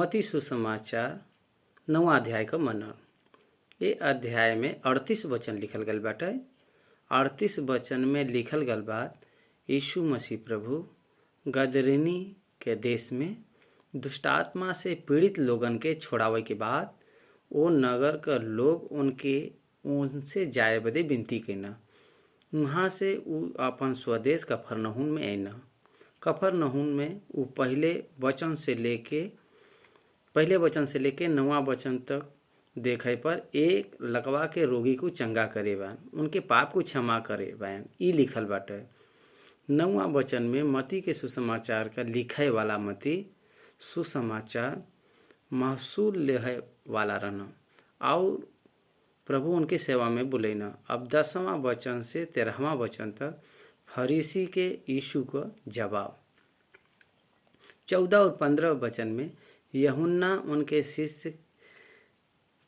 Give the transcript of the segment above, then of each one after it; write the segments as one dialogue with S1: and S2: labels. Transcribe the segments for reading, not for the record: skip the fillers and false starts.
S1: मती सुसमाचार 9वां अध्याय का मनन। ये अध्याय में 38 वचन लिखल गल बाटे। 38 वचन में लिखल गल बात यीशु मसीह प्रभु गदरिनी के देश में दुष्टात्मा से पीड़ित लोगन के छोड़ावे के बाद वो नगर का लोग उनसे जाए बदे विनती कैना। वहाँ से वो अपन स्वदेश कफरनहूम में आईना। कफरनहूम में वो पहले वचन से लेके 9वां वचन तक देखे पर एक लकवा के रोगी को चंगा करे बान, उनके पाप को क्षमा करे बान, ई लिखल बाटे। 9वां वचन में मती के सुसमाचार का लिखे वाला मती सुसमाचार महसूल लेहे वाला रहना और प्रभु उनके सेवा में बुलेना। अब 10वां वचन से 13वां वचन तक फरीसी के यीशु का जवाब। 14 और 15 वचन में यूहन्ना उनके शिष्य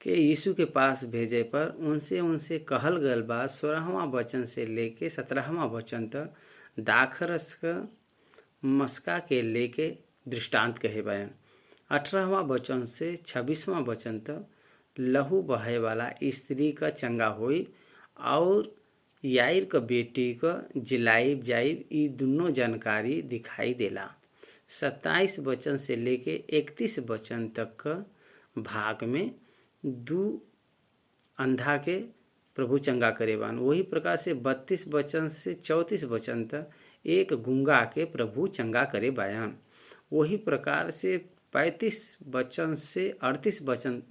S1: के यीशु के पास भेजे पर उनसे कहल गल बात 16वां वचन से लेके 17वां वचन तक दाखरस का मस्का के लेके दृष्टांत कहे बयान। 18वां वचन से 26वां वचन तक लहू बहे वाला स्त्री का चंगा होई और याइर का बेटी का जिलाइब जाइब, ई दोनों जानकारी दिखाई देला। 27 वचन से लेके 31 वचन तक का भाग में 2 अंधा के प्रभु चंगा करेबान। वही प्रकार से 32 वचन से 34 वचन तक एक गुंगा के प्रभु चंगा करे बयान। वही प्रकार से 35 वचन से 38 वचन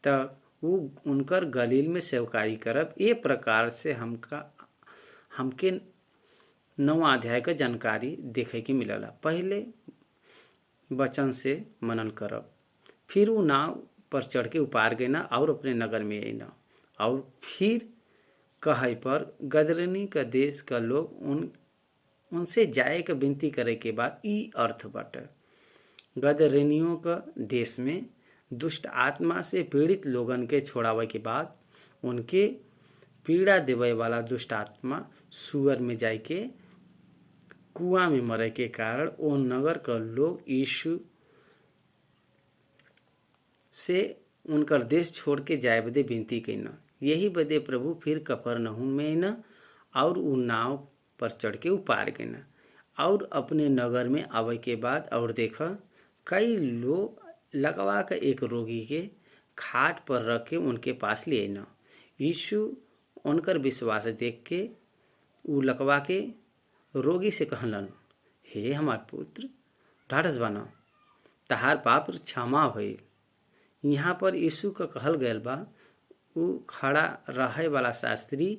S1: तक वो उनकर गलील में सेवकाई करब। ये प्रकार से हमके 9वां अध्याय का जानकारी देखे के मिलला। पहले वचन से मनन करब, फिर वो नाव पर चढ़ के उपार गए ना और अपने नगर में आईना, और फिर कहे पर गदरनी का देश का लोग उनसे जाए के विनती करे के बाद ई अर्थ बाटे। गदरनियों का देश में दुष्ट आत्मा से पीड़ित लोगन के छोड़ावे के बाद उनके पीड़ा देवे वाला दुष्ट आत्मा सुअर में जाए के कुआं में मरे के कारण वो नगर का लोग यीशु से उनकर देश छोड़ के जाए बदे विनती कैना। यही बदे प्रभु फिर कफरनहूम में आईना और उ नाव पर चढ़ के उपार गईना और अपने नगर में आवे के बाद और देखा कई लोग लकवा का एक रोगी के खाट पर रख के उनके पास ले आईना। यीशु उनकर विश्वास देख के उ लकवा के रोगी से कहलन, हे हमार पुत्र, ढाढ़स बना, तहार पाप क्षमा भइल। यहाँ पर यीशु का कहल गयल बा उ खड़ा रहे वाला शास्त्री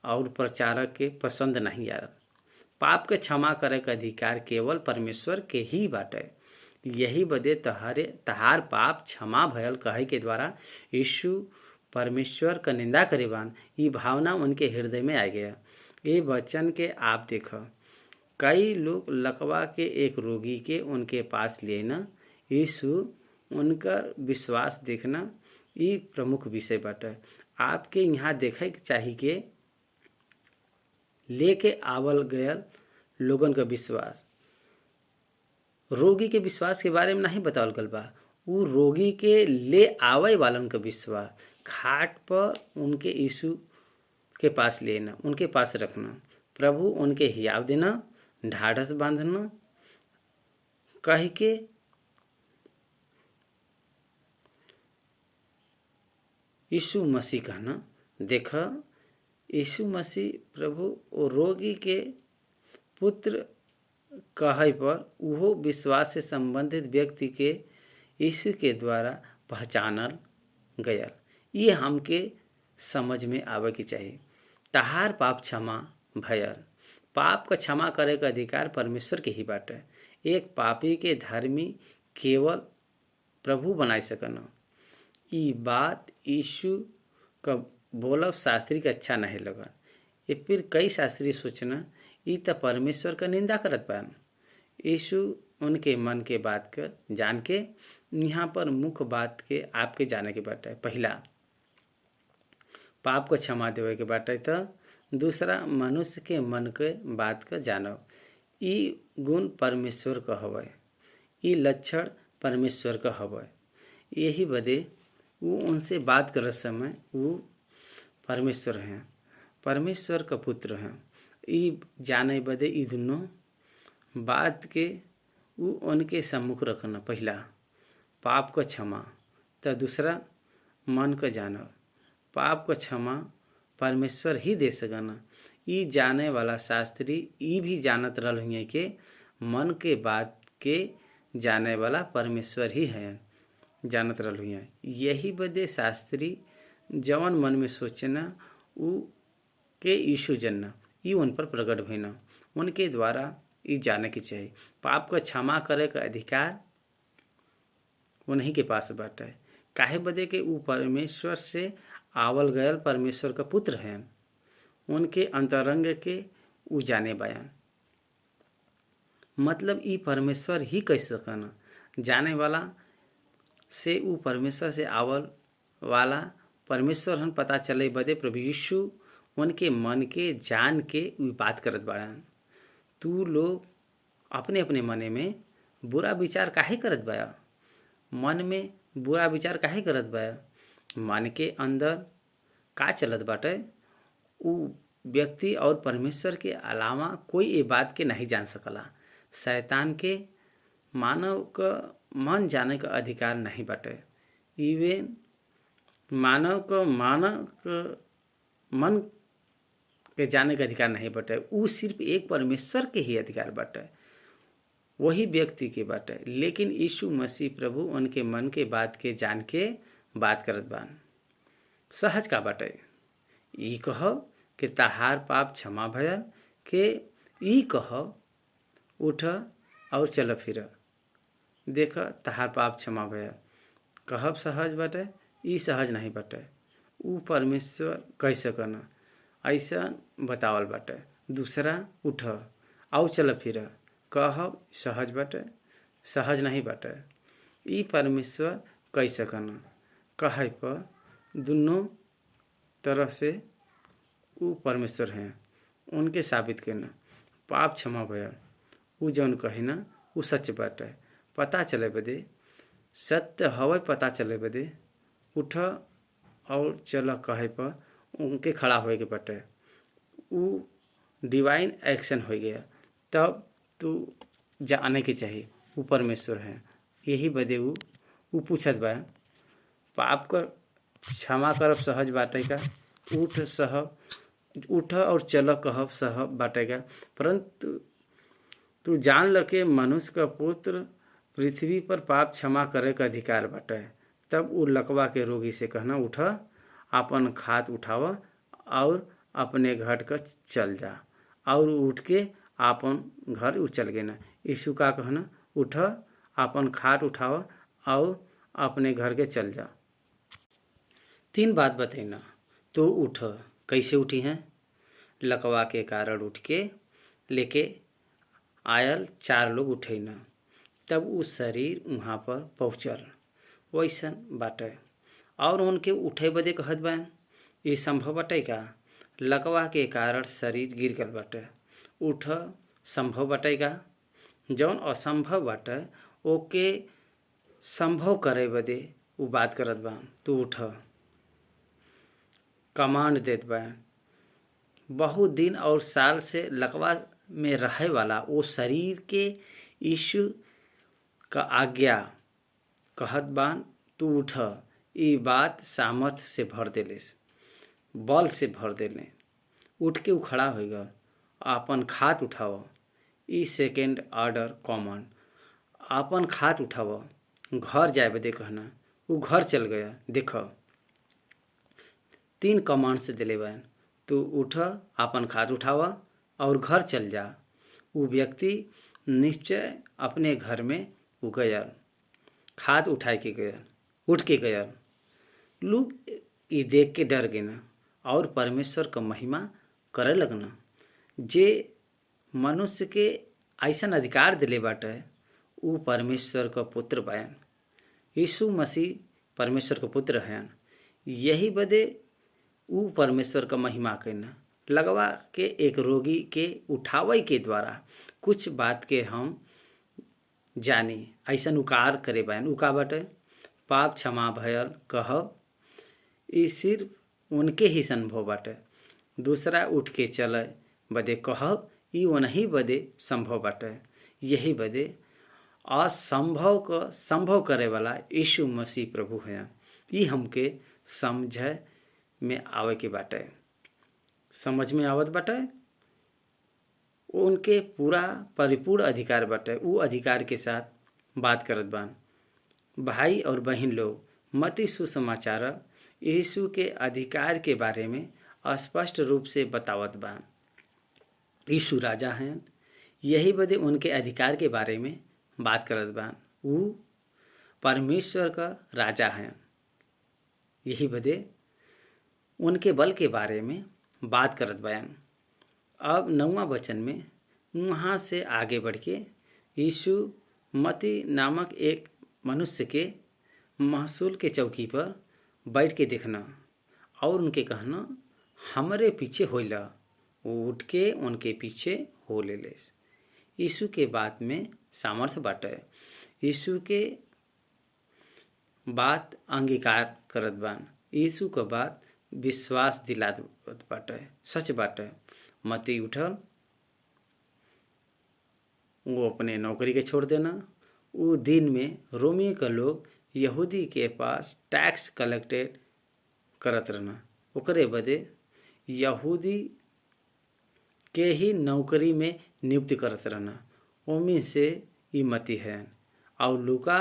S1: और प्रचारक के पसंद नहीं आयल। पाप के क्षमा करे का अधिकार केवल परमेश्वर के ही बाटे। यही बदे तहार पाप क्षमा भयल कहे के द्वारा यीशु परमेश्वर का निंदा करेबान, ये भावना उनके हृदय में आ गया। ये वचन के आप देखो कई लोग लकवा के एक रोगी के उनके पास लेना, यीशु उनकर विश्वास देखना, ये प्रमुख विषय बाटे। आपके यहाँ देखे के चाहिए कि लेके आवल गयल लोगन का विश्वास रोगी के विश्वास के बारे में नहीं बतावल गल बा। वो रोगी के ले आवे वालन का विश्वास खाट पर उनके यीशु के पास लेना, उनके पास रखना, प्रभु उनके हियाव देना, ढाढ़स बांधना, कह के यीशु मसीह कहना। देखा यीशु मसीह प्रभु और रोगी के पुत्र कहे पर उहो विश्वास से संबंधित व्यक्ति के यीशु के द्वारा पहचानल गयल। ये हमके समझ में आवे के चाहिए। तहार पाप क्षमा भयल। पाप का क्षमा करे का अधिकार परमेश्वर के ही बाटे। एक पापी के धर्मी केवल प्रभु बनाए सकना। ई बात यीशु का बोलब शास्त्री का अच्छा नहीं लगा। ये फिर कई शास्त्री सोचना ई तो परमेश्वर का निंदा करत पान। यीशु उनके मन के बात कर जान के यहाँ पर मुख्य बात के आपके जाने के बाटे। पहला पाप को क्षमा देवे के बाटे, तो दूसरा मनुष्य के मन के बात का जानब। ई गुण परमेश्वर का हवे। ई लक्षण परमेश्वर का हवय। यही बदे वो उनसे बात करत समय वो परमेश्वर हैं, परमेश्वर का पुत्र हैं। ई जाने बदे ई दोनों बात के वो उनके सम्मुख रखना। पहला पाप का क्षमा, तो दूसरा मन का जानब। पाप का क्षमा परमेश्वर ही दे सकना। ई जाने वाला शास्त्री ई भी जानत रहल हुए के मन के बात के जाने वाला परमेश्वर ही है, जानत रहल हुए। यही बदे शास्त्री जवन मन में सोचना उ के यीशु जनना ई उन पर प्रकट भइना। उनके द्वारा ई जाने के चाहिए पाप का क्षमा करे का अधिकार उन्हीं के पास बाटे। काहे बदे के ऊ परमेश्वर से आवल गयल परमेश्वर का पुत्र हैं। उनके अंतरंग के ऊ जाने बयान, मतलब ई परमेश्वर ही कह सकना। जाने वाला से ऊ परमेश्वर से आवल वाला परमेश्वर हन पता चले बदे प्रभु यीशु उनके मन के जान के ऊ बात करत बाड़न। तू लोग अपने अपने मने में बुरा विचार काहे करत बाया? मन में बुरा विचार काहे करत बाया? मन के अंदर का चलत बाटे ऊ व्यक्ति और परमेश्वर के अलावा कोई ये बात के नहीं जान सकला। शैतान के मानव का मन जाने का अधिकार नहीं बाटे। इवन मानव का मन के जाने का अधिकार नहीं बाटे। ऊ सिर्फ एक परमेश्वर के ही अधिकार बाटे, वही व्यक्ति के बाटे। लेकिन यीशु मसीह प्रभु उनके मन के बात के जान के बात करत बान। सहज का बाटे ई कह कि तहार पाप क्षमा भयल, के ई कह उठ और चल फिर देख तहार पाप क्षमा भयल। कहब सहज बाटे, ई सहज नहीं बाटे। ऊ परमेश्वर कह सकना ऐसा बतावल बाटे। दूसरा उठ और चल फिर कहब सहज बाटे, सहज नहीं बाटे। ई परमेश्वर कह सकना कहे पर दोनों तरह से ऊ परमेश्वर हैं। उनके साबित करना पाप क्षमा भयल ऊ जौन कहे ना ऊ सच बाटे। पता चले बदे सत्य हवे पता चले बदे उठ और चल कहे पर उनके खड़ा होए के बाटे। ऊ डिवाइन एक्शन हो गया, तब तू जाने के चाहिए ऊ परमेश्वर है। यही बदे ऊ पूछत बा पाप का क्षमा करब सहज बाटे का? उठ और चल कहब सहज बाटे का? परंतु तू जान ल के मनुष्य का पुत्र पृथ्वी पर पाप क्षमा करे का अधिकार बाटे। तब ऊ लकवा के रोगी से कहना उठ अपन खाट उठाव और अपने घर का चल जा, और उठ के आपन घर उचल गए ना। यीशु का कहना उठ अपन खाट उठाव और अपने घर के चल जा। 3 बात बतेना तो उठ कैसे उठी हैं? लकवा के कारण उठ के लेके आयल 4 लोग उठे ना, तब उ शरीर वहाँ पर पहुँचल वैसन बाटे। और उनके उठे बदे कहत बा ये संभव बाटे का? लकवा के कारण शरीर गिर गल बाटे, उठ संभव बाटे का? जौन असंभव बाटे ओके संभव करे बदे उ बात करत बा तू उठ, कमांड देत बा। बहुत दिन और साल से लकवा में रहे वाला वो शरीर के यीशु का आज्ञा कहत बान तू उठ। ई बात सामर्थ से भर देलेस, बल से भर देले। उठ के उ खड़ा हो गया, अपन खाट उठाव। ई सेकेंड ऑर्डर कॉमन, अपन खाट उठाव। घर जाए बदे कहना उ घर चल गया। देखो 3 कमांड से दिले बहन, तू उठ अपन खाट उठावा और घर चल जा। वो व्यक्ति निश्चय अपने घर में उ गया, खाट उठाए के गया, उठ के गया। लोग ये देख के डर गए ना और परमेश्वर का महिमा करे लगना। जे मनुष्य के ऐसा अधिकार दिले बाटे उ परमेश्वर का पुत्र बयान। यीशु मसीह परमेश्वर का पुत्र हैं। यही बदे उ परमेश्वर का महिमा करना। लगवा के एक रोगी के उठावे के द्वारा कुछ बात के हम जानी ऐसन उकार करे बयान। उका बाटे पाप क्षमा भयल कहब, ई सिर्फ उनके ही संभव बाटे। दूसरा उठ के चले बदे कहब, ई उन्हीं बदे संभव बाटे। यही बदे असंभव को संभव करे वाला यीशु मसीह प्रभु हैं। ई हमके समझ में आवे के बाटे, समझ में आवत बाटे। उनके पूरा परिपूर्ण अधिकार बाटे, उ अधिकार के साथ बात करत बान। भाई और बहन लोग, मत्ती सुसमाचार यीशु के अधिकार के बारे में स्पष्ट रूप से बतावत बान। यीशु राजा हैं, यही बदे उनके अधिकार के बारे में बात करत बान। उ परमेश्वर का राजा हैं, यही बदे उनके बल के बारे में बात करत बयान। अब 9वां वचन में वहाँ से आगे बढ़ के यीशु मत्ती नामक एक मनुष्य के महसूल के चौकी पर बैठ के देखना और उनके कहना, हमरे पीछे होइला। वो उठ के उनके पीछे हो ले। यीशु के बात में सामर्थ्य बाटे। यीशु के बात अंगीकार करत बान। यीशु का बात विश्वास दिलात बाटे, सच बाटे। मत्ती उठल, वो अपने नौकरी के छोड़ देना। वो दिन में रोमी का लोग यहूदी के पास टैक्स कलेक्टेड करत रहना, ओकरे बदे यहूदी के ही नौकरी में नियुक्त करत रहना। ओमी से ई मत्ती है। और लूका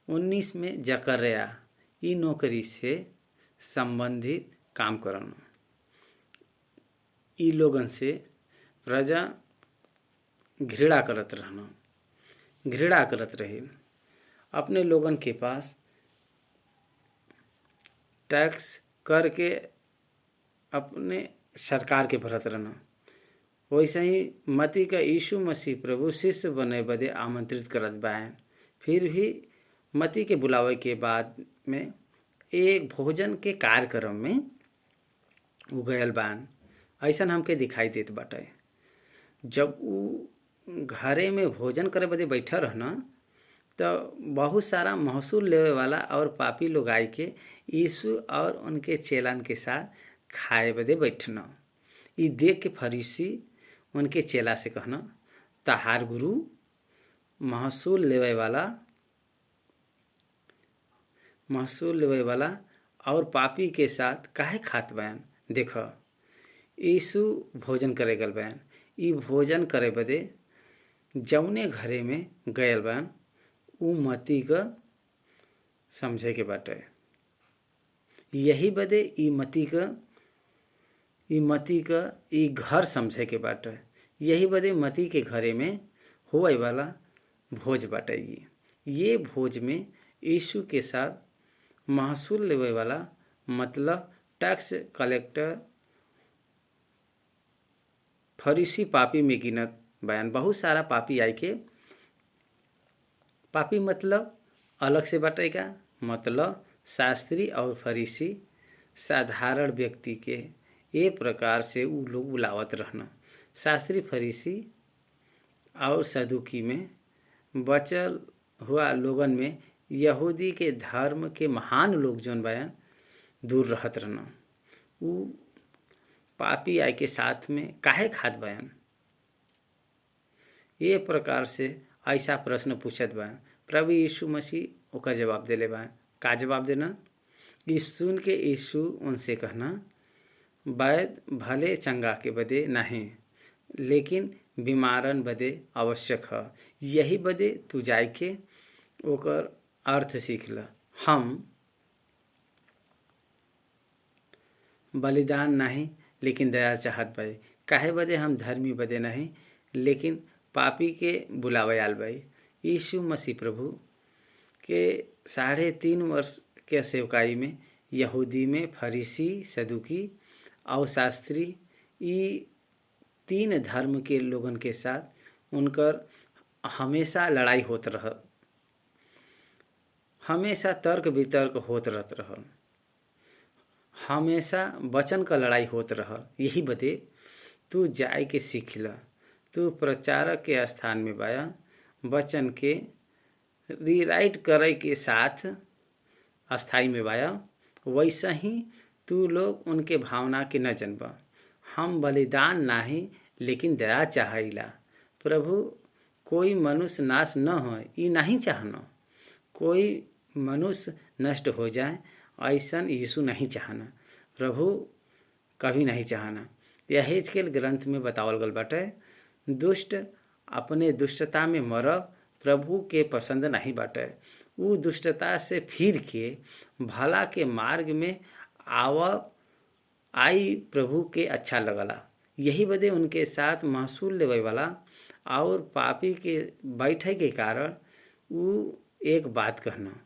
S1: 19 में जकर्या ई नौकरी से संबंधित काम करना। ई लोगन से प्रजा घृणा करत रहना, घृणा करत रहे। अपने लोगन के पास टैक्स करके अपने सरकार के भरत रहना। वैसे ही मत्ती का यीशु मसीह प्रभु शिष्य बने बदे आमंत्रित करत बायन। फिर भी मत्ती के बुलावे के बाद में एक भोजन के कार्यक्रम में उ गयल बान। ऐसन हमके दिखाई देत बाटे। जब उ घरे में भोजन करे बदे बैठा रहना तो बहुत सारा महसूल लेवे वाला और पापी लोग आई के यीशु और उनके चेलन के साथ खाए बदे बैठना। ये देख के फरीसी उनके चेला से कहना, तहार गुरु महसूल लेवे वाला और पापी के साथ काहे खात बयान। देख, यीशु भोजन करे गल बयान। ई भोजन करे बदे जौने घरे में गयल बयान उ मत्ती का समझे के बाटे। यही बदे ई मत्ती का ई घर समझे के बाटे। यही बदे मत्ती के घरे में होए वाला भोज बाटे। ये भोज में यीशु के साथ महसूल लेवे वाला मतलब टैक्स कलेक्टर फरीसी पापी में गिनत बयान। बहुत सारा पापी आई के, पापी मतलब अलग से बाटेगा, मतलब शास्त्री और फरीसी साधारण व्यक्ति के ये प्रकार से उ लोग बुलावत रहना। शास्त्री फरीसी और सदुकी में बचल हुआ लोगन में यहूदी के धर्म के महान लोग जौन बयान दूर रहत रहना। उ पापी आय के साथ में काहे खात बयान। ये प्रकार से ऐसा प्रश्न पूछत बा। प्रभु यीशु मसीह ओका जवाब देले बा। का जवाब देना? इस सुन के यीशु उनसे कहना, वैद भले चंगा के बदे नहीं, लेकिन बीमारन बदे आवश्यक है। यही बदे तू जाय के ओकर अर्थ सीख ल। हम बलिदान नहीं लेकिन दया चाहत बाई। काहे बदे? हम धर्मी बदे नहीं लेकिन पापी के बुलावे आल बाई। यीशु मसीह प्रभु के 3.5 वर्ष के सेवकाई में यहूदी में फरीसी, सदुकी और शास्त्री ई 3 धर्म के लोगन के साथ उनकर हमेशा लड़ाई होत रहल, हमेशा तर्क वितर्क होत रहत रहल, हमेशा वचन का लड़ाई होत रहल। यही बदे तू जाय के सीख ल। तू प्रचारक के स्थान में बाया, वचन के रीराइट करे के साथ अस्थाई में बाया, वैसा ही तू लोग उनके भावना के न जनबा। हम बलिदान नाही लेकिन दया चाहला। प्रभु कोई मनुष्य नाश न हो ये नहीं चाहना, कोई मनुष्य नष्ट हो जाए ऐसा यीशु नहीं चाहना, प्रभु कभी नहीं चाहना। यह हेजकेल ग्रंथ में बतावल गल बाटे, दुष्ट अपने दुष्टता में मरब प्रभु के पसंद नहीं बाटे। वो दुष्टता से फिर के भला के मार्ग में आवब आई प्रभु के अच्छा लगला। यही बदे उनके साथ महसूल लेवे वाला और पापी के बैठे के कारण वो एक बात कहना,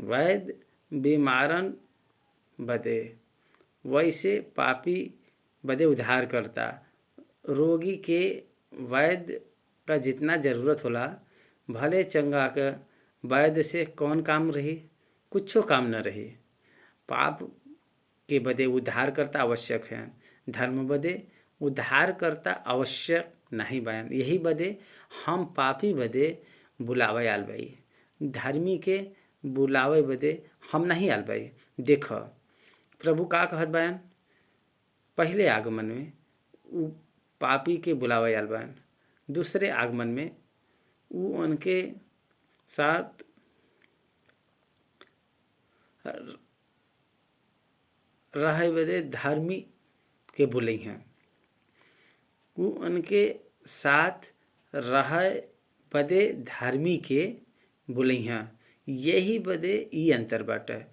S1: वैद्य बीमारन बदे वैसे पापी बदे उद्धार करता। रोगी के वैद्य का जितना ज़रूरत होला, भले चंगा का वैद्य से कौन काम रही, कुछो काम न रही। पाप के बदे उद्धार करता आवश्यक है, धर्म बदे उद्धार करता आवश्यक नहीं बयान। यही बदे हम पापी बदे बुलावे आल बाई, धर्मी के बुलावे बदे हम नहीं आल बाई। देख प्रभु का कहत बयान, पहले आगमन में वो पापी के बुलावे आल बयान, दूसरे आगमन में वो उनके साथ रहे बदे धर्मी के बुलई हैं। वो उनके साथ रहे बदे धर्मी के बुलई हैं। यही बदे ई अंतर बाटे।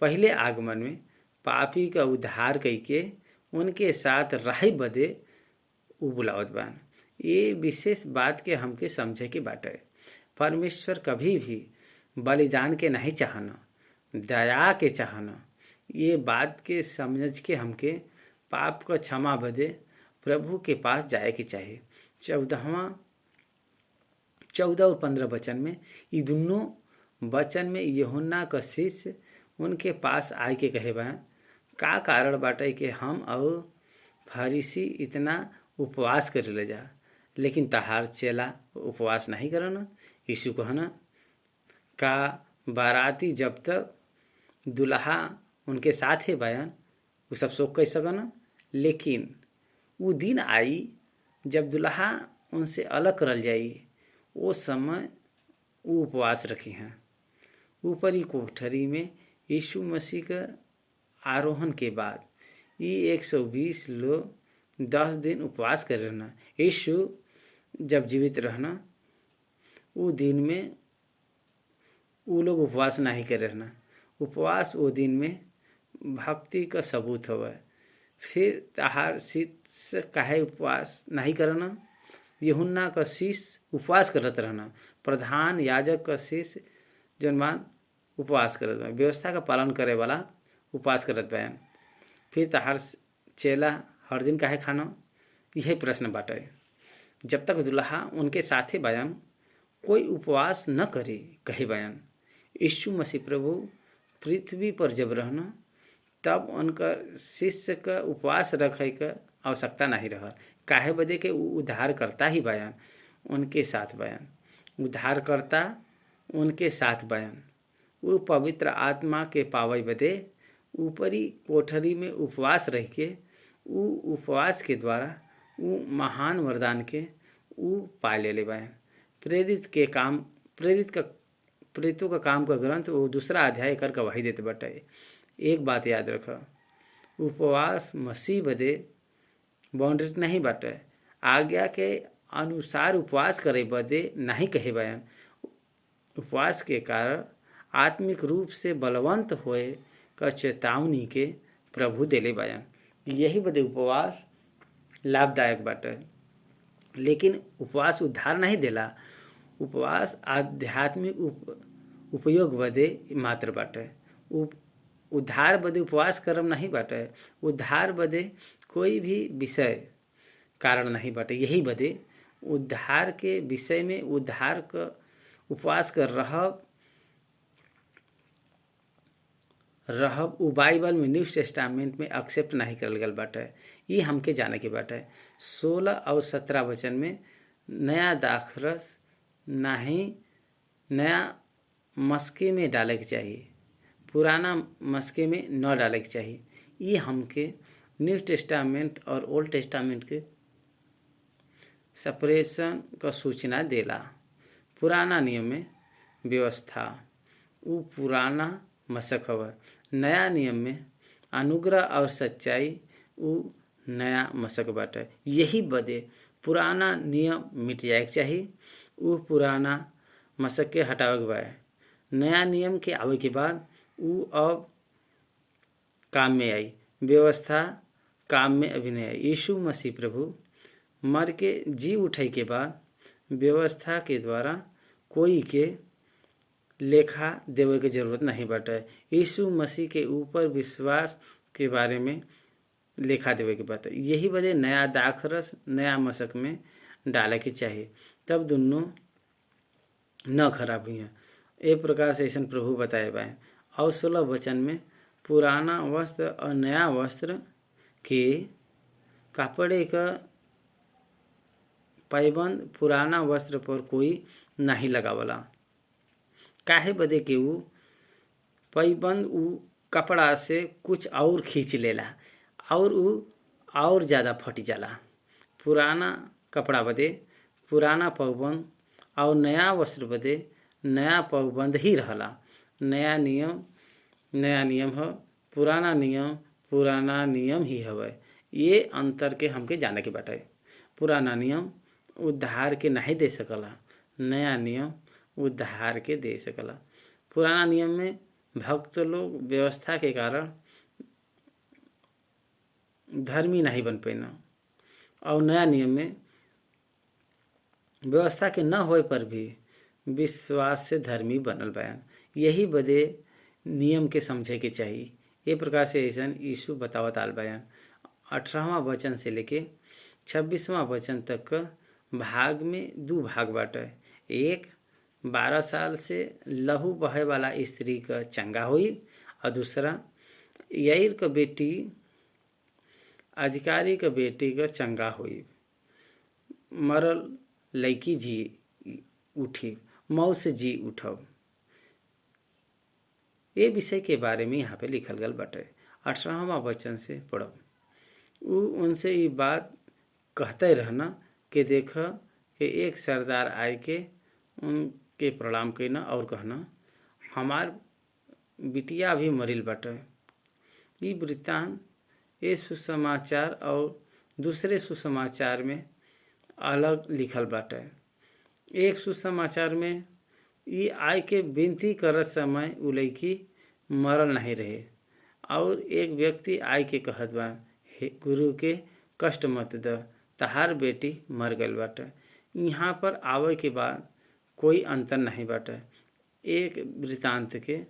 S1: पहले आगमन में पापी का उद्धार करके उनके साथ रहे बदे वो बुलावत बान। ये विशेष बात के हमके समझे के बाटे। परमेश्वर कभी भी बलिदान के नहीं चाहना, दया के चाहना। ये बात के समझ के हमके पाप का क्षमा बदे प्रभु के पास जाए के चाहिए। 14 और 15 वचन में ये दोनों वचन में यूहन्ना का शिष्य उनके पास आए के कहे बा, का कारण बाटे कि हम और फरीसी इतना उपवास करे ले जा, लेकिन तहार चेला उपवास नहीं करना। यीशु कहना, का बाराती जब तक दुल्हा उनके साथ है बयान वो सब शोक कर सकना, लेकिन वो दिन आई जब दुल्हा उनसे अलग करल जाई, वो समय वो उपवास रखी हैं। ऊपरी कोठरी में यीशु मसीह का आरोहण के बाद ये 120 लोग 10 दिन उपवास कर रहना। यीशु जब जीवित रहना वो दिन में वो लोग उपवास नहीं कर रहना। उपवास वो दिन में भक्ति का सबूत हुआ। फिर तहार शिष्य काहे उपवास नहीं करना। यूहन्ना का शिष्य उपवास करत रहना, प्रधान याजक का शिष्य जनमान उपवास करत बा, व्यवस्था का पालन करे वाला उपवास करत बा। फिर तहार चेला हर दिन काहे खाना, यही प्रश्न बाटे। जब तक दुल्हा उनके साथे बयान कोई उपवास न करे कहे बयान। यीशु मसीह प्रभु पृथ्वी पर जब रहना तब उनका शिष्य का उपवास रखे का आवश्यकता नहीं रहा। काहे बदे के उद्धार करता ही बयान उनके साथ बयान, उद्धार करता उनके साथ बयान। वो पवित्र आत्मा के पावे बदे ऊपरी कोठरी में उपवास रह के वो उपवास के द्वारा वो महान वरदान के वो पा ले बयान। प्रेरितों का काम का ग्रंथ वो 2 अध्याय कर गवाही देते बटे। एक बात याद रखा, उपवास मसीह बदे बाउंड्री नहीं बाटे, आज्ञा के अनुसार उपवास करे बदे नहीं कहे बयान। उपवास के कारण आत्मिक रूप से बलवंत होए का चेतावनी के प्रभु देले बयान। यही बदे उपवास लाभदायक बाटे, लेकिन उपवास उद्धार नहीं देला। उपवास आध्यात्मिक उपयोग बदे मात्र बाटे। उद्धार बदे उपवास करम नहीं बाटे। उद्धार बदे कोई भी विषय कारण नहीं बाटे। यही बदे उद्धार के विषय में उद्धार का उपवास कर रहब उ बाइबल में न्यू टेस्टामेंट में एक्सेप्ट नहीं करल गल बाटे। ये हमके जाने के बाटे। 16 और 17 वचन में नया दाखरस नाही नया मस्के में डाले के चाहिए, पुराना मस्के में न डाले के चाहिए। ये हमके न्यू टेस्टामेंट और ओल्ड टेस्टामेंट के सेपरेशन का सूचना देला। पुराना नियम में व्यवस्था वो पुराना मशक हवा, नया नियम में अनुग्रह और सच्चाई वो नया मशक बाटे। यही बदे पुराना नियम मिट जाए के चाहिए, वो पुराना मशक के हटावे के बा। नया नियम के आवे के बाद वो अब काम में आई, व्यवस्था काम में अभी नहीं आई। यीशु मसीह प्रभु मर के जी उठे के बाद व्यवस्था के द्वारा कोई के लेखा देवे के जरूरत नहीं बाटे। यीशु मसीह के ऊपर विश्वास के बारे में लेखा देवे के बात है। यही वजह नया दाखरस नया मशक में डाले के चाहिए, तब दोनों न खराब हुई हैं। एक प्रकार से ऐसा प्रभु बताए बाए। और 16 वचन में पुराना वस्त्र और नया वस्त्र के कपड़े का पैबंद पुराना वस्त्र पर कोई नहीं लगावला। काहे बदे के वो पैबंद वो कपड़ा से कुछ और खींच लेला और वो और ज़्यादा फट जाला। पुराना कपड़ा बदे पुराना पैबंद और नया वस्त्र बदे नया पैबंद ही रहला। नया नियम हो, पुराना नियम ही हवे। ये अंतर के हमके जाने के बाटे। पुराना नियम उद्धार के नहीं दे सकला, नया नियम उद्धार के दे सकला। पुराना नियम में भक्त लोग व्यवस्था के कारण धर्मी नहीं बन पैना, और नया नियम में व्यवस्था के न होए पर भी विश्वास से धर्मी बनल बयान। यही बदे नियम के समझे के चाहिए। ये प्रकार से ऐसा यीशु बतावत आल बयान। 18वां वचन से लेके 26वां वचन तक का भाग में 2 भाग बाटे। एक 12 साल से लहू बहे वाला स्त्री का चंगा हुई, और दूसरा याईर का बेटी अधिकारी का बेटी का चंगा हुई। मरल लड़की जी उठी, मौत से जी उठब। ये विषय के बारे में यहाँ पे लिखल गल बाटे। 18वां वचन से पढ़ब। वो उनसे ये बात कहते रहना कि देख कि एक सरदार आए के उनके प्रणाम करना और कहना हमार बिटिया भी मरिल बाटे। ये वृत्तांत ये सुसमाचार और दूसरे सुसमाचार में अलग लिखल बाटे। एक सुसमाचार में ये आय के विनती करत समय उ लड़की मरल नहीं रहे, और एक व्यक्ति आय के कहत बा हे गुरु के कष्ट मत द, तहार बेटी मर गई बाटे। यहाँ पर आवे के बाद कोई अंतर नहीं बाटे। एक वृत्तांत के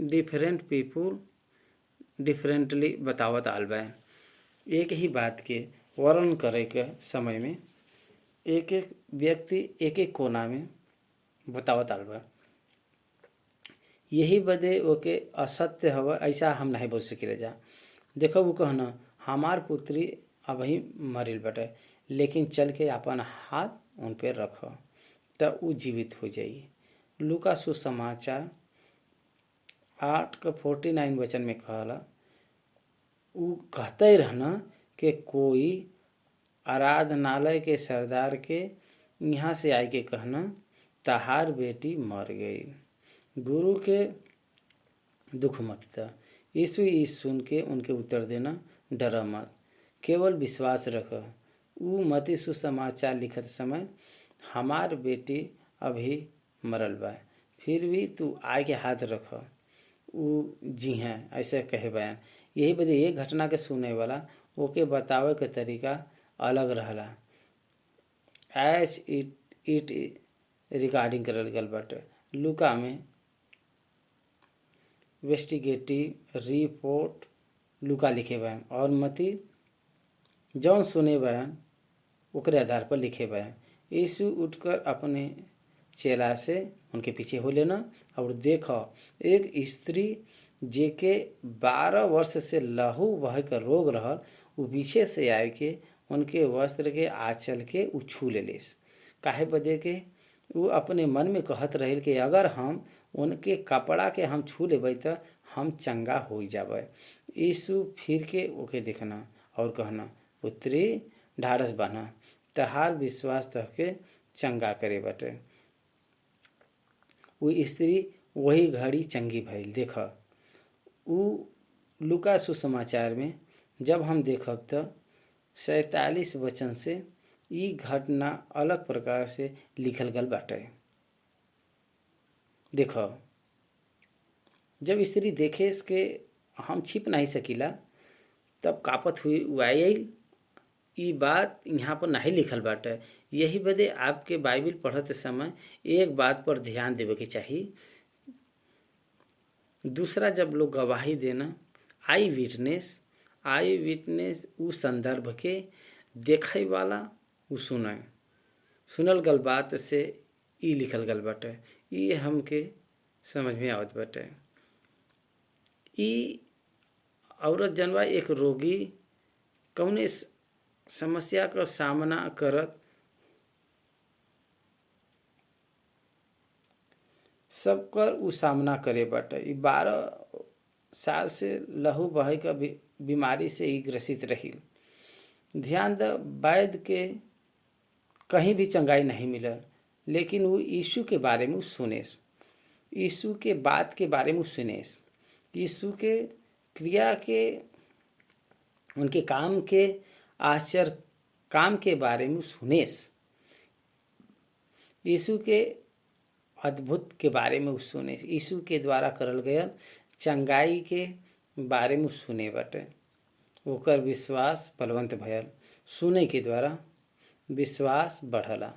S1: डिफरेंट पीपुल डिफरेंटली बतावत आल बा। एक ही बात के वर्णन करे के समय में एक एक व्यक्ति एक एक कोना में बतावत आल बा। यही बदे ओके असत्य हवा ऐसा हम नहीं बोल सकिले जा। देखो वो कहना हमार पुत्री अब ही मरिल बटे, लेकिन चल के अपन हाथ उन पे रख तो वो जीवित हो जाई। लूका सुसमाचार 8:49 वचन में कहला वो कहते रहना कि कोई आराधनालय के सरदार के यहाँ से आए के कहना तहार बेटी मर गई, गुरु के दुख मत दा। यीशु सुन के उनके उत्तर देना डरा मत, केवल विश्वास रख। वो मती सुसमाचार लिखत समय हमार बेटी अभी मरल बा, फिर भी तू आए के हाथ रख। वो जी हैं ऐसे कहे बयान। यही बदे ये घटना के सुने वाला ओके बतावे के तरीका अलग रहला। एज इट रिकॉर्डिंग करल गल बाटे। लूका में इन्वेस्टिगेटिव रिपोर्ट लूका लिखे बयान, और मती जौन सुने बयान ओकरे आधार पर लिखे बयान। यीशु उठकर अपने चेला से उनके पीछे हो लेना और देखो एक स्त्री जेके 12 वर्ष से लहू बहे का रोग रहल, वो पीछे से आए के उनके वस्त्र के आंचल के उ छू ले लेस। काहे बदे के वो अपने मन में कहत रहे कि अगर हम उनके कपड़ा के हम छू लेबै तो हम चंगा हो जाबै। यीशु फिर के ओके देखना और कहना, पुत्री ढाढ़स बना, तहार विश्वास तहके चंगा करे बाटे। वो स्त्री वही घड़ी चंगी भइल। देख उ लूका सुसमाचार में जब हम देखब तो 47 वचन से ई घटना अलग प्रकार से लिखल गल बाटे। देख जब स्त्री देखे के हम छिप नहीं सकीला तब कापत हुई आयल। ई बात यहाँ पर नहीं लिखल बाटे। यही बदे आपके बाइबिल पढ़ते समय एक बात पर ध्यान देवे के चाहिए। दूसरा जब लोग गवाही देना, आई विटनेस उ संदर्भ के देखे वाला उ सुनल गल बात से ई लिखल गल बाटे। ये हमके समझ में आवत बाटे। ई औरत जनवा एक रोगी कौने समस्या का सामना करत सबकर उ सामना करे बाटे। 12 साल से लहू बहे का बीमारी से ही ग्रसित रही। ध्यान द वैद्य के कहीं भी चंगाई नहीं मिलल, लेकिन वो यीशु के बारे में सुने, यीशु के बात के बारे में सुने, यीशु के क्रिया के, उनके काम के आश्चर्य काम के बारे में सुने, यीशु के अद्भुत के बारे में सुने, यीशु के द्वारा करल गया चंगाई के बारे में सुने बाटे। ओकर विश्वास बलवंत भयल। सुने के द्वारा विश्वास बढ़ला।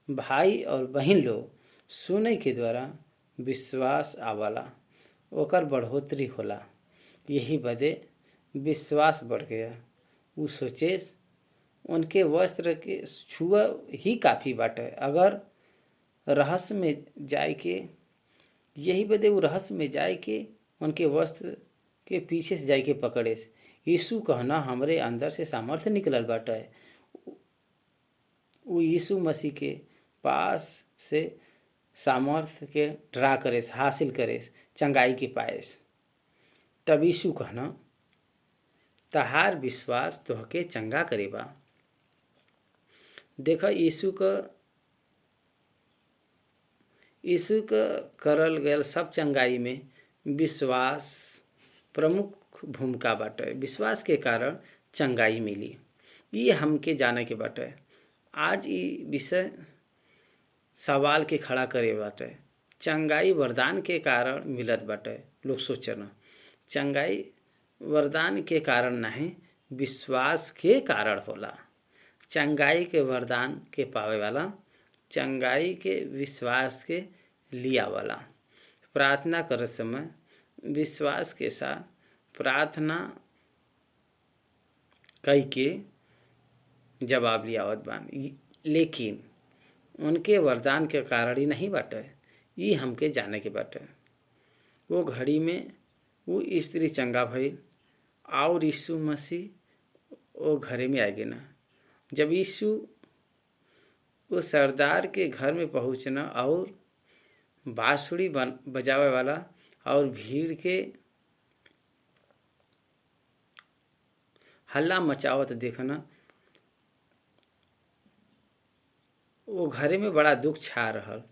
S1: भाई और बहन लोग सुने के द्वारा विश्वास आवला, ओकर बढ़ोतरी होला। यही बदे विश्वास बढ़ गया। उ सोचे उनके वस्त्र के छुआ ही काफ़ी बाटे। अगर रहस्य में जाए के, यही बदे वो रहस्य में जाए के उनके वस्त्र के पीछे से जाए के पकड़े। यीशु कहना हमरे अंदर से सामर्थ्य निकलल बाटे। वो यीशु मसीह के पास से सामर्थ्य के ड्रा करे, हासिल करे, चंगाई के पाए। तब यीशु कहना तहार विश्वास तोहके चंगा करेबा। देखा यीशु का करल गयल सब चंगाई में विश्वास प्रमुख भूमिका बाटे। विश्वास के कारण चंगाई मिली, ये हमके जाने के बाटे। आज ये विषय सवाल के खड़ा करे बाटे। चंगाई वरदान के कारण मिलत बाटे। लोग सोचना चंगाई वरदान के कारण नहीं, विश्वास के कारण होला। चंगाई के वरदान के पावे वाला चंगाई के विश्वास के लिया वाला। प्रार्थना करते समय विश्वास के साथ प्रार्थना कई के जवाब लियावत बान, लेकिन उनके वरदान के कारण ही नहीं बाटे। ये हमके जाने के बाटे। वो घड़ी में वो स्त्री चंगा भइल और यीशु मसीह वो घरे में आएगे ना। जब यीशु वो सरदार के घर में पहुँचना और बांसुरी बजावे वाला और भीड़ के हल्ला मचावत देखना, वो घरे में बड़ा दुख छा रहल।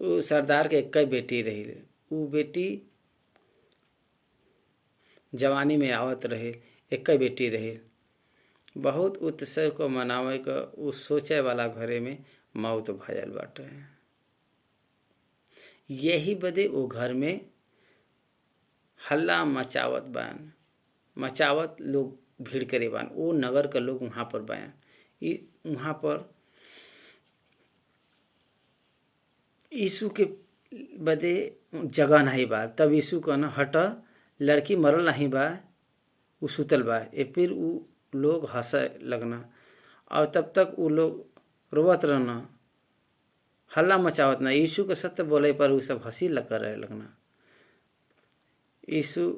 S1: वो सरदार के एक बेटी रही। वो बेटी जवानी में आवत रहे, एक बेटी रही। बहुत उत्सव को मनावे का वो सोचे वाला घरे में मौत भयल बाटे। यही बदे वो घर में हल्ला मचावत लोग भीड़ करे बान। वो नगर का लोग वहाँ पर बाया। वहाँ पर यीशु के बदे जगह नहीं बा। तब यीशु कहना हट, लड़की मरल नहीं बा, वो सुतल बा। फिर वो लोग हंसे लगना और तब तक वो लोग रोवत रहना, हल्ला मचावत ना। यीशु के सत्य बोले पर वो सब हंसी कर रहे लगना। यीशु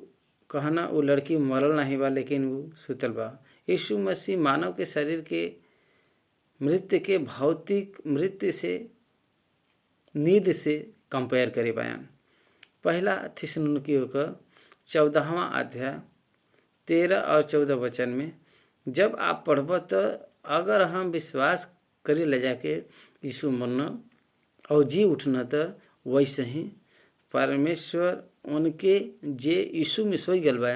S1: कहना वो लड़की मरल नहीं बा, लेकिन वो सुतल बा। यीशु मसीह मानव के शरीर के मृत्यु के भौतिक मृत्यु से नींद से कंपेयर करे बयान। पहला थिस्सलुनीकियों का 14वां अध्याय 13 और 14 वचन में जब आप पढ़ब तो अगर हम विश्वास करे ले जाके यीशु मरना और जी उठना तो वैसे ही परमेश्वर उनके जे यीशु में सो गल बा,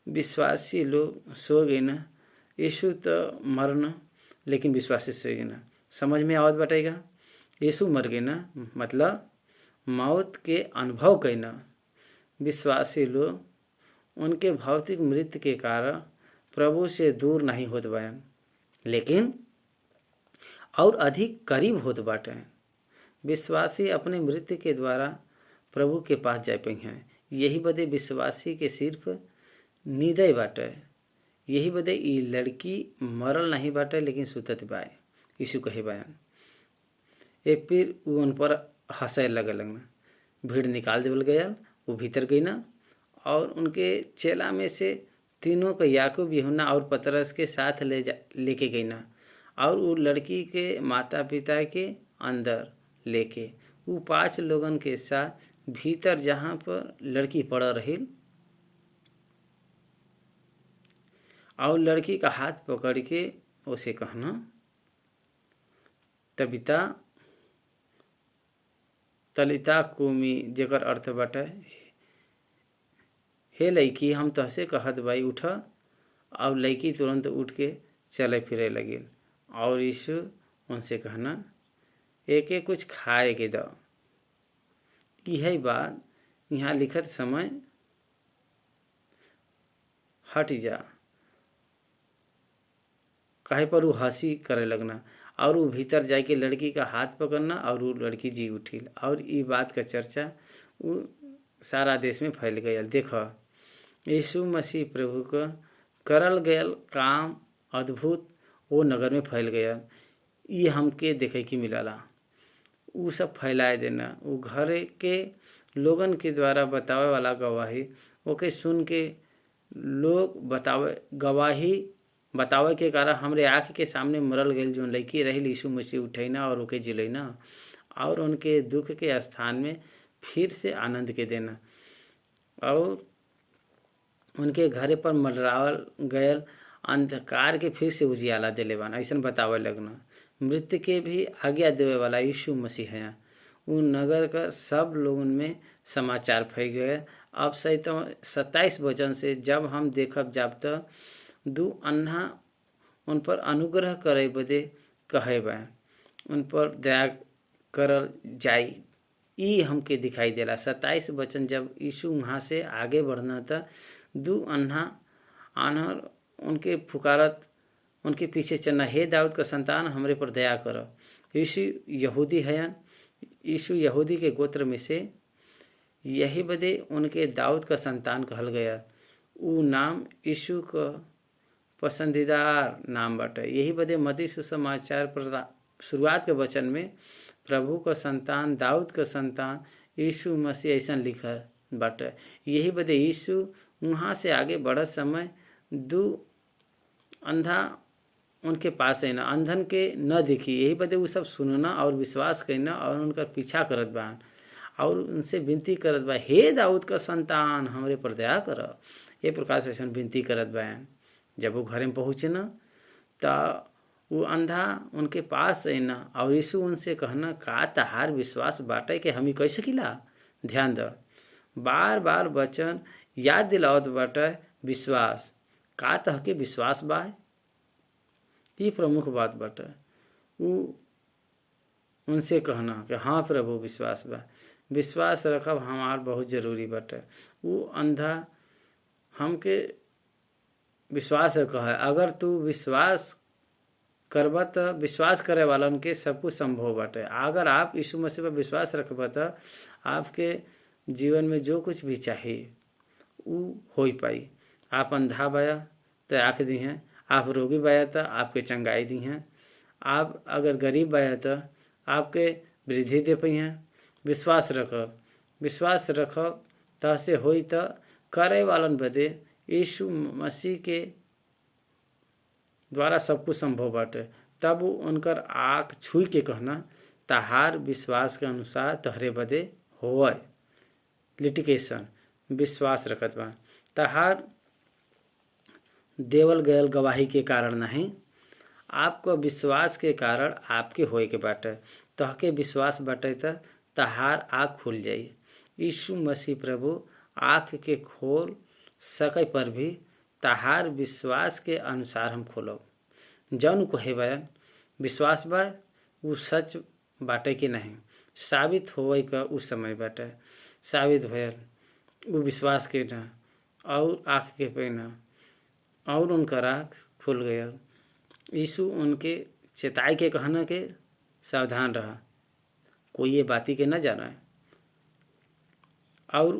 S1: विश्वासी लोग सो गए ना। यीशु तो मरना लेकिन विश्वासी सो गए ना। समझ में आवत बटेगा? यीशु मर गए ना मतलब मौत के अनुभव कैना। विश्वासी लोग उनके भौतिक मृत्यु के कारण प्रभु से दूर नहीं होत बयान, लेकिन और अधिक करीब होत बाटे। विश्वासी अपने मृत्यु के द्वारा प्रभु के पास जा पाई हैं। यही बदे विश्वासी के सिर्फ नींदे बाटे। यही बदे ई लड़की मरल नहीं बाटे लेकिन सुतत बाए। यीशु कहे बयान ए फिर वो उन पर हंसे लगना। भीड़ निकाल देवल गया, वो भीतर गई ना और उनके चेला में से तीनों को याकूब, यूहन्ना और पतरस के साथ लेके गई ना और वो लड़की के माता पिता के अंदर लेके वो 5 लोगन के साथ भीतर जहाँ पर लड़की पड़ रही और लड़की का हाथ पकड़ के उसे कहना तबिता तलिता कुमी, जेकर अर्थ बाटे हे लड़की हम तहसे कहत भाई उठ। और लड़की तुरंत उठ के चले फिरे लगी और यीशु उनसे कहना एक कुछ खाए के दो। यही बात यहाँ लिखत समय हट जा कहे पर वो हंसी करे लगना और वो भीतर जाके लड़की का हाथ पकड़ना और वो लड़की जी उठी और ये बात का चर्चा वो सारा देश में फैल गया। देखो यीशु मसीह प्रभु का करल गयल काम अद्भुत वो नगर में फैल गया। ये हमके देखे की मिलला वो सब फैलाए देना। वो घर के लोगन के द्वारा बतावे वाला गवाही ओके सुन के लोग गवाही बतावे के कारण हमरे आँख के सामने मरल गई जो लड़की रही यीशु मसीह उठैना और ओके जिलैना और उनके दुख के स्थान में फिर से आनंद के देना और उनके घरे पर मंडरावल गयल अंधकार के फिर से उजियाला दिले बाना। ऐसा बतावे लगना मृत्यु के भी आज्ञा देवे वाला यीशु मसीह है। उन नगर का सब लोगों में समाचार फैल गए। अब 27 वचन से जब हम देखब जाब तो 2 अन्हा उन पर अनुग्रह करे बदे कहे बा, उन पर दया करल जाई ई हमके दिखाई देला। 27 वचन जब यीशु वहाँ से आगे बढ़ना था 2 अन्हा आनहर उनके पुकारत उनके पीछे चलना हे दाऊद का संतान हमरे पर दया करो। यीशु यहूदी हैं। यीशु यहूदी के गोत्र में से यही बदे उनके दाऊद का संतान कहल गया। वो नाम यीशु का पसंदीदार नाम बाटे। यही बदे मत्ती सुसमाचार पर शुरुआत के वचन में प्रभु का संतान दाऊद का संतान यीशु मसीह ऐसा लिखा बाटे। यही बदे यीशु वहाँ से आगे बढ़त समय 2 अंधा उनके पास है ना अंधन के न देखी। यही बदे वो सब सुनना और विश्वास करना और उनका पीछा करत बान और उनसे विनती करत बा हे दाऊद का संतान हमरे पर दया कर। ये प्रकार से ऐसा विनती करत बान। जब वो घर में पहुँचे न तो वो अंधा उनके पास है ना और यीशु उनसे कहना का तहार विश्वास बाटे कि हम ही कह सकीला। ध्यान दो बार बार वचन याद दिलावत बाटे विश्वास का तह के विश्वास बा। ये प्रमुख बात बाटे। वो उनसे कहना कि हाँ प्रभु विश्वास बा। विश्वास रखब हमार बहुत जरूरी बाटे। वो अंधा हमके विश्वास कहे अगर तू विश्वास करबा तो विश्वास करे वाला उनके सब कुछ संभव बाटे। अगर आप यीशु मसीह पर विश्वास रखबा तो आपके जीवन में जो कुछ भी चाहिए वो हो पाई। आप अंधा बाया तो आँख दी हैं, आप रोगी बाया तो आपके चंगाई दी हैं, आप अगर गरीब बाया तो आपके वृद्धि दे पाई हैं। विश्वास रखब तसे होई तो करे वालन बदे यीशु मसीह के द्वारा सब कुछ संभव बाटे। तब वो उनकर आँख छुई के कहना, तहार विश्वास के अनुसार तहरे बदे होय। लिटिगेशन विश्वास रखत बा, तहार देवल गयल गवाही के कारण नहीं, आपको विश्वास के कारण आपके होए के बाटे। तहके विश्वास बाटे त तहार आँख खुल जाई। यीशु मसीह प्रभु आँख के खोल सके पर भी तहार विश्वास के अनुसार हम खोलब। जौन कहे बा विश्वास बा उ सच बाटे कि नहीं, साबित होए का उ समय बाटे। साबित भयल उ विश्वास के न और आँख के पे न, और उनकर आँख खुल गया। यीशु उनके चेताई के कहना के सावधान रहा, कोई ये बाती के न जाना है। और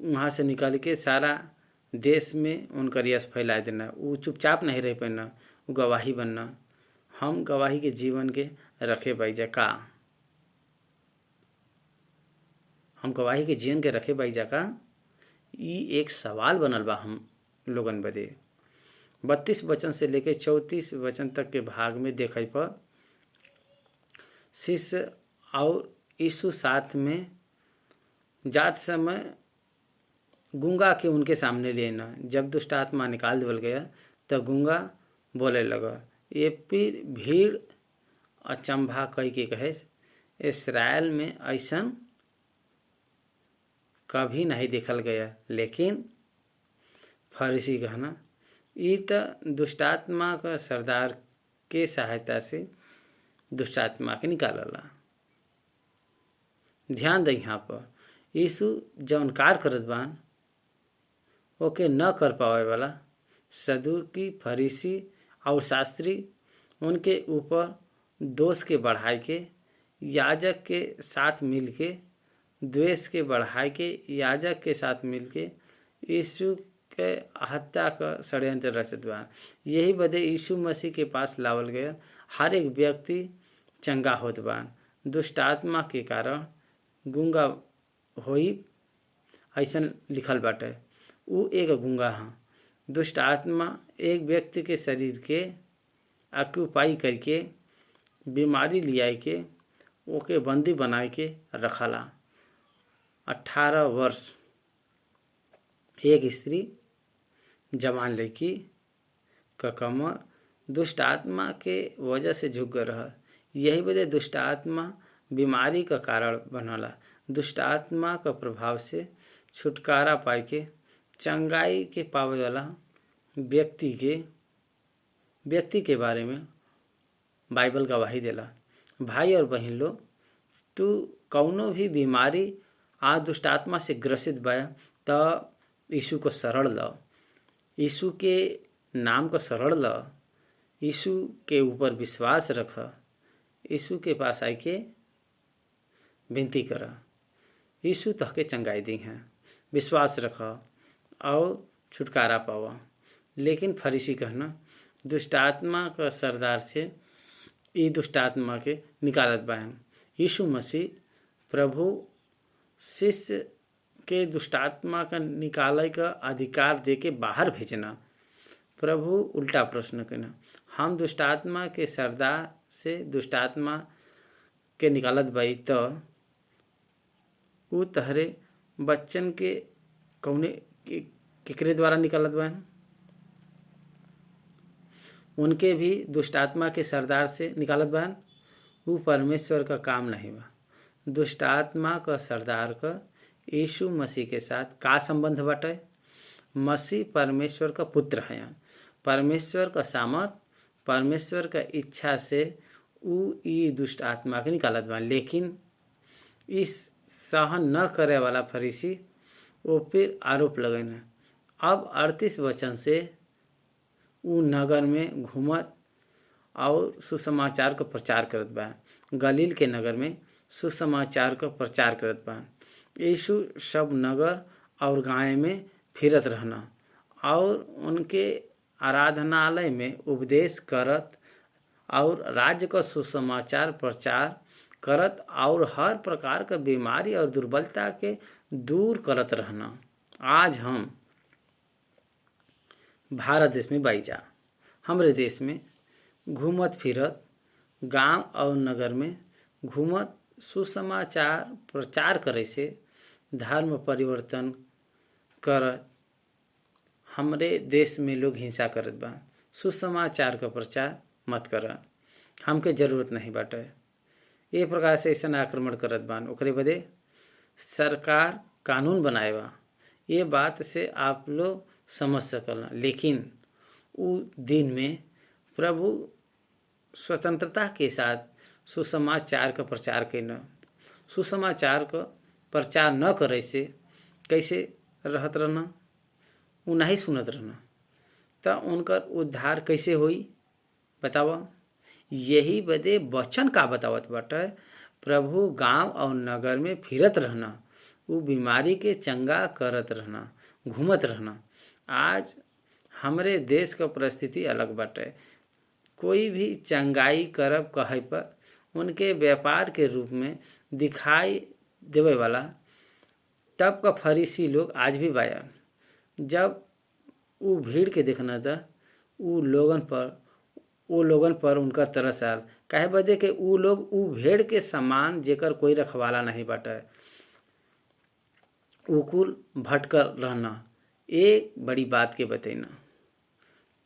S1: वहाँ से निकल के सारा देश में उनकर यश फैला देना। वो चुपचाप नहीं रह पाना, वो गवाही बनना। हम गवाही के जीवन के रखे बाईजा का, हम गवाही के जीवन के रखे बाईजा का, ये एक सवाल बनल बा हम लोगन बदे। 32 वचन से लेके 34 वचन तक के भाग में देखे पर शिष्य और यीशु साथ में जात समय गूंगा के उनके सामने लेना। जब दुष्ट आत्मा निकाल देवल गया तो गूंगा बोले लगा। ये फिर भीड़ अचंभा कई के कहे, इसराइल में ऐसा कभी नहीं देखल गया। लेकिन फरीसी कहना, ये तो दुष्टात्मा का सरदार के सहायता से दुष्टात्मा के निकालला। ध्यान दे यहाँ पर यीशु जौन कार करत बान ओके न कर पावे वाला सदूकी, फरीसी और शास्त्री उनके ऊपर दोष के बढ़ाई के याजक के साथ मिलके, द्वेष के बढ़ाई के याजक के साथ मिलके यीशु के हत्या का षड्यंत्र रचत बा। यही बदे यीशु मसीह के पास लावल गया हर एक व्यक्ति चंगा होत बा। दुष्ट आत्मा के कारण गूंगा होई ऐसा लिखल बाटे। उ एक गूंगा है। दुष्ट आत्मा एक व्यक्ति के शरीर के ऑक्यूपाई करके बीमारी लियाई के ओके बंदी बनाए के रखला। 18 वर्ष एक स्त्री जवान लड़की का कमर दुष्ट आत्मा के वजह से झुक रहा। यही वजह दुष्ट आत्मा बीमारी का कारण बनला। दुष्ट आत्मा का प्रभाव से छुटकारा पाए के चंगाई के पावे वाला व्यक्ति के बारे में बाइबल गवाही देला। भाई और बहन लोग, तू कौनो भी बीमारी आ दुष्ट आत्मा से ग्रसित बा तो यीशु को शरण ल, यीशु के नाम को शरण ल, यीशु के ऊपर विश्वास रख, यीशु के पास आई के विनती कर। यीशु तहके चंगाई दी हैं। विश्वास रख और छुटकारा पावा। लेकिन फरीसी कहना, दुष्ट आत्मा का सरदार से ई दुष्ट आत्मा के निकालत बाहन। यीशु मसीह प्रभु शिष्य के दुष्ट आत्मा का निकाले का अधिकार दे के बाहर भेजना। प्रभु उल्टा प्रश्न कहना, हम दुष्ट आत्मा के सरदार से दुष्ट आत्मा के निकालत बाई तो उ तहरे बच्चन के कौने केकरे द्वारा निकालत बा? उनके भी दुष्ट आत्मा के सरदार से निकालत बा। वो परमेश्वर का काम नहीं बा। दुष्ट आत्मा का सरदार का यीशु मसीह के साथ का संबंध बाटे? मसीह परमेश्वर का पुत्र है। परमेश्वर का सामर्थ, परमेश्वर का इच्छा से उ ई दुष्ट आत्मा के निकालत बा। लेकिन इस सहन न करे वाला फरीसी वो फिर आरोप लगन। अब 38 वचन से उ नगर में घूमत और सुसमाचार का प्रचार करत बा। गलील के नगर में सुसमाचार का प्रचार करत बा। यीशु सब नगर और गाँव में फिरत रहना और उनके आराधनालय में उपदेश करत और राज्य का सुसमाचार प्रचार करत और हर प्रकार का बीमारी और दुर्बलता के दूर करत रहना। आज हम भारत देश में बाईजा, हमरे देश में घूमत फिरत गांव और नगर में घूमत सुसमाचार प्रचार करे से धर्म परिवर्तन करत हमरे देश में लोग हिंसा करत बा। सुसमाचार का प्रचार मत कर, हमके जरूरत नहीं बाटे। ए प्रकार से ऐसा आक्रमण करत बान, ओकरे बदे सरकार कानून बनाए बा। ये बात से आप लोग समझ सकल, लेकिन उ दिन में प्रभु स्वतंत्रता के साथ सुसमाचार का प्रचार कैन। सुसमाचार का प्रचार न करे से कैसे रहत रहना, उ नहीं सुनत रहना, त उनकर उद्धार कैसे होई बतावा। यही बदे वचन का बतावत बाटे, प्रभु गांव और नगर में फिरत रहना, वो बीमारी के चंगा करत रहना, घूमत रहना। आज हमरे देश का परिस्थिति अलग बाटे। कोई भी चंगाई करब कहे पर उनके व्यापार के रूप में दिखाई देवे वाला तब का फरीसी लोग आज भी बाया। जब वो भीड़ के देखना था, वो लोगन पर उनका तरस आल, काहे बदे के ऊ लोग ऊ भेड़ के समान जेकर कोई रखवाला नहीं बाटे, उकुल भटकर रहना एक बड़ी बात के बतैना।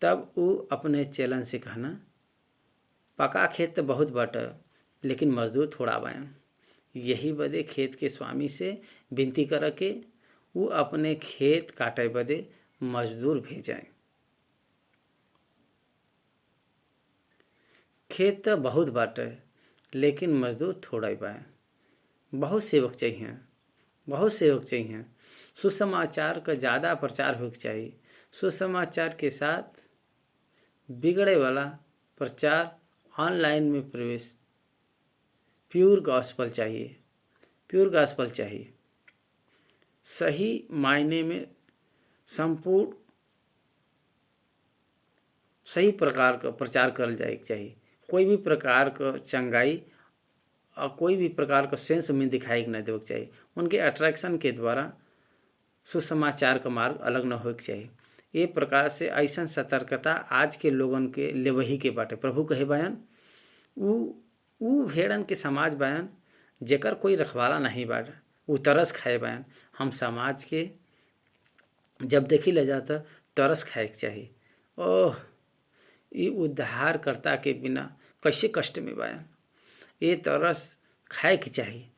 S1: तब वो अपने चेलन से कहना, पका खेत तो बहुत बाटे लेकिन मजदूर थोड़ा बायन। यही बदे खेत के स्वामी से विनती कर के वो अपने खेत काटे बदे मजदूर भेजाएं। खेत तो बहुत बाटे लेकिन मजदूर थोड़ा ही बायन। बहुत सेवक चाहिए, बहुत सेवक चाहिए। सुसमाचार का ज़्यादा प्रचार होना चाहिए। सुसमाचार के साथ बिगड़े वाला प्रचार ऑनलाइन में प्रवेश, प्योर गॉस्पल चाहिए, प्योर गॉस्पल चाहिए। सही मायने में संपूर्ण सही प्रकार का प्रचार करल जाए चाहिए। कोई भी प्रकार का चंगाई और कोई भी प्रकार का सेंस में दिखाई न देवे चाहिए। उनके अट्रैक्शन के द्वारा सुसमाचार का मार्ग अलग न होके चाहिए। ये प्रकार से ऐसा सतर्कता आज के लोगन के लेवही के बाटे। प्रभु कहे बयान, ऊ भेड़न के समाज बयान जेकर कोई रखवाला नहीं बाटे, ऊ तरस खाए बयान। हम समाज के जब देखी ले जाता तरस खाए के चाहिए। ओह, ये उद्धारकर्ता के बिना कैसे कष्ट में बयान, ये तरस खाए के चाहिए।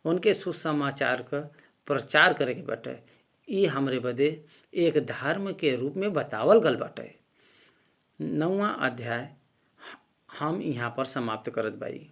S1: उनके सुसमाचार का प्रचार करे के बाटे। ये हमरे बदे एक धर्म के रूप में बतावल गल बाटे। 9वां अध्याय हम यहाँ पर समाप्त करत बाई।